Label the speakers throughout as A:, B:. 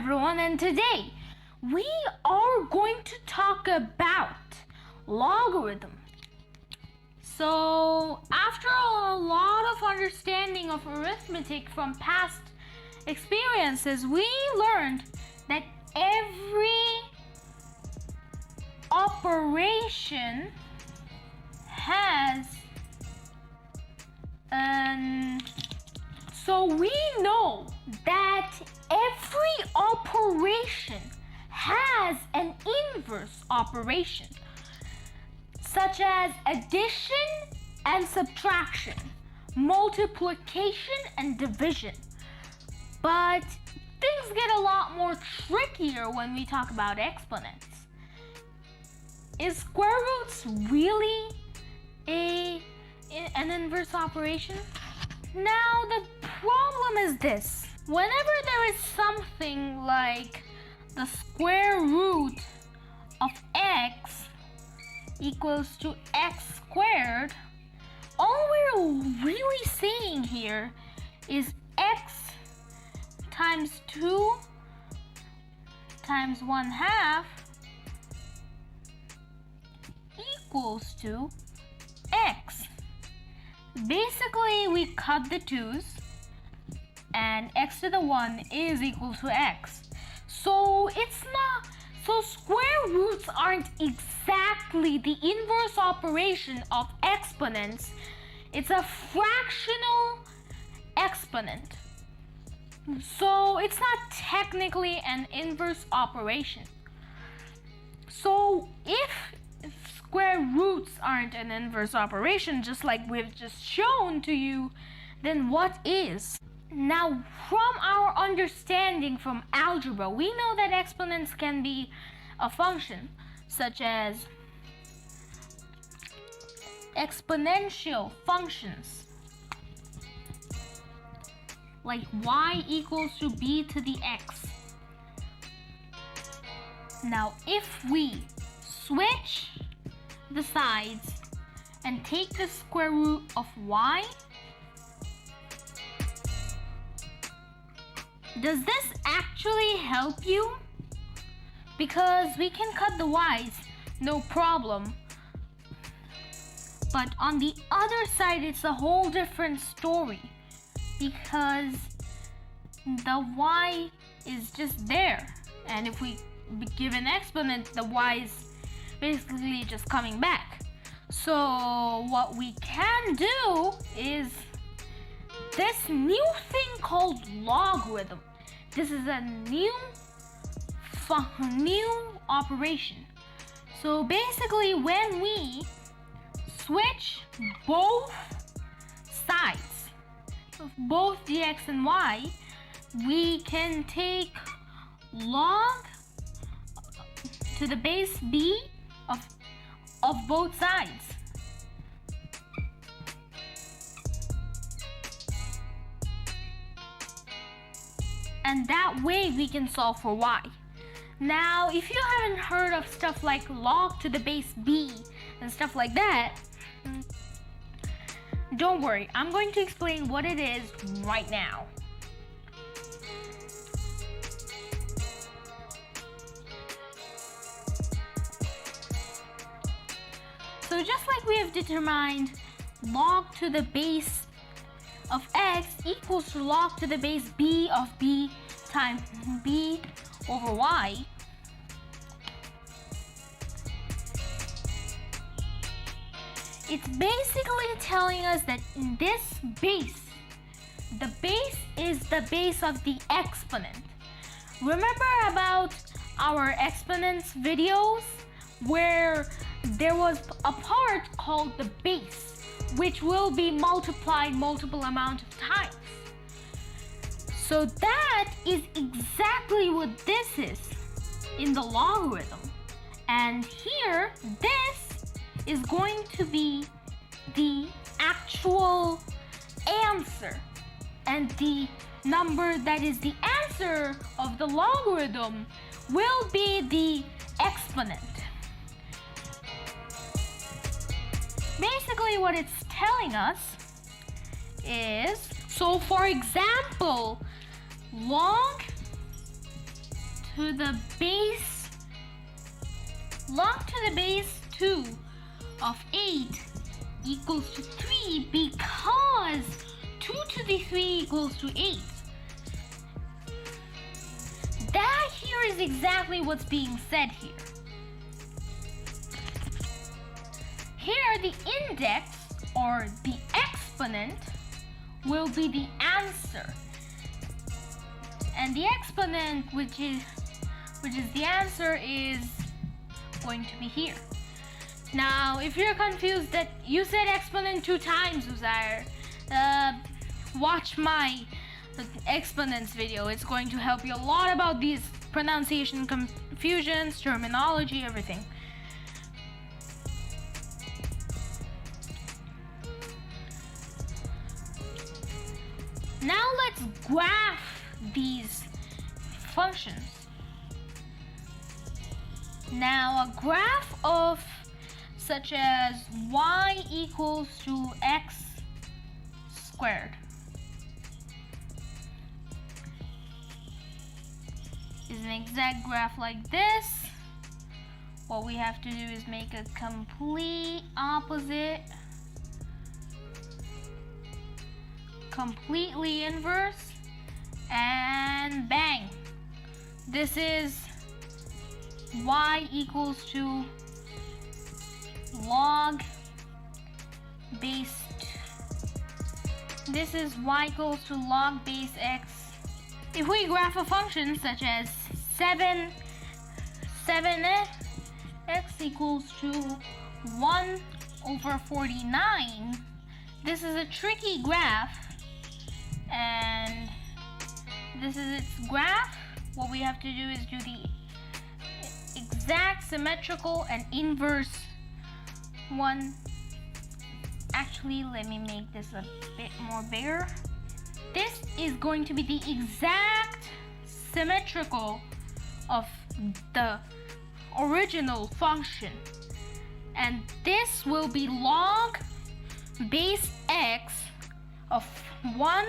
A: everyone, and today we are going to talk about logarithm. So after a lot of understanding of arithmetic from past experiences, we learned that every operation has so we know that every operation has an inverse operation, such as addition and subtraction, multiplication and division. But things get a lot more trickier when we talk about exponents. Is square roots really an inverse operation? Now the problem is this. Whenever there is something like the square root of x equals to x squared, all we're really saying here is x times 2 times 1/2 equals to x. Basically, we cut the 2's and x to the 1 is equal to x. So square roots aren't exactly the inverse operation of exponents. It's a fractional exponent. So it's not technically an inverse operation. So if square roots aren't an inverse operation, just like we've just shown to you, then what is? Now, from our understanding from algebra, we know that exponents can be a function, such as exponential functions, like y equals to b to the x. Now, if we switch the sides and take the square root of y, does this actually help you? Because we can cut the y's, no problem. But on the other side, it's a whole different story, because the y is just there. And if we give an exponent, the y is basically just coming back. So what we can do is this new thing called logarithm. This is a new operation. So basically, when we switch both sides of both the x and y, we can take log to the base b of both sides. And that way we can solve for y. Now, if you haven't heard of stuff like log to the base b and stuff like that, don't worry, I'm going to explain what it is right now. So just like we have determined log to the base of x equals to log to the base b of b times b over y, it's basically telling us that in this base, the base is the base of the exponent. Remember about our exponents videos where there was a part called the base, which will be multiplied multiple amount of times. So that is exactly what this is in the logarithm. And here, this is going to be the actual answer. And the number that is the answer of the logarithm will be the exponent. Basically, what it's telling us is, so for example, log to the base 2 of 8 equals to 3 because 2 to the 3 equals to 8. That here is exactly what's being said here. Here the index or the exponent will be the answer. And the exponent which is the answer is going to be here. Now, if you're confused that you said exponent 2 times, Uzair, watch my exponents video. It's going to help you a lot about these pronunciation confusions, terminology, everything. Now let's graph these functions. Now a graph of such as y equals to x squared is an exact graph like this. What we have to do is make a complete opposite, completely inverse, and bang, this is y equals to log base, this is y equals to log base x. If we graph a function such as 7x equals to 1 over 49, this is a tricky graph, and this is its graph. What we have to do is do the exact symmetrical and inverse one. Actually, let me make this a bit more bigger. This is going to be the exact symmetrical of the original function, and this will be log base x of 1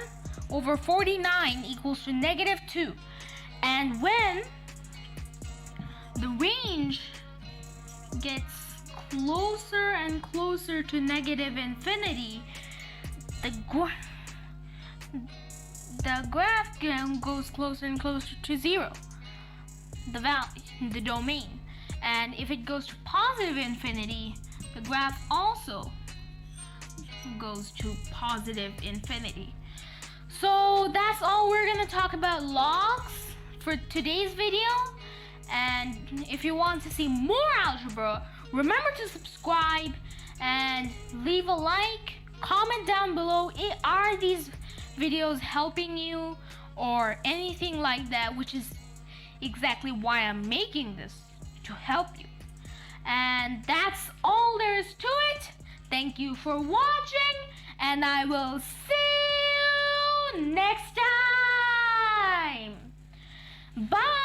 A: over 49 equals to -2. And when the range gets closer and closer to -infinity, the graph goes closer and closer to 0, the value, the domain. And if it goes to positive infinity, the graph also goes to positive infinity. So that's all we're gonna talk about logs for today's video. And if you want to see more algebra, remember to subscribe and leave a like. Comment down below, are these videos helping you or anything like that, which is exactly why I'm making this, to help you. And that's all there is to it. Thank you for watching, and I will see you next time. Bye.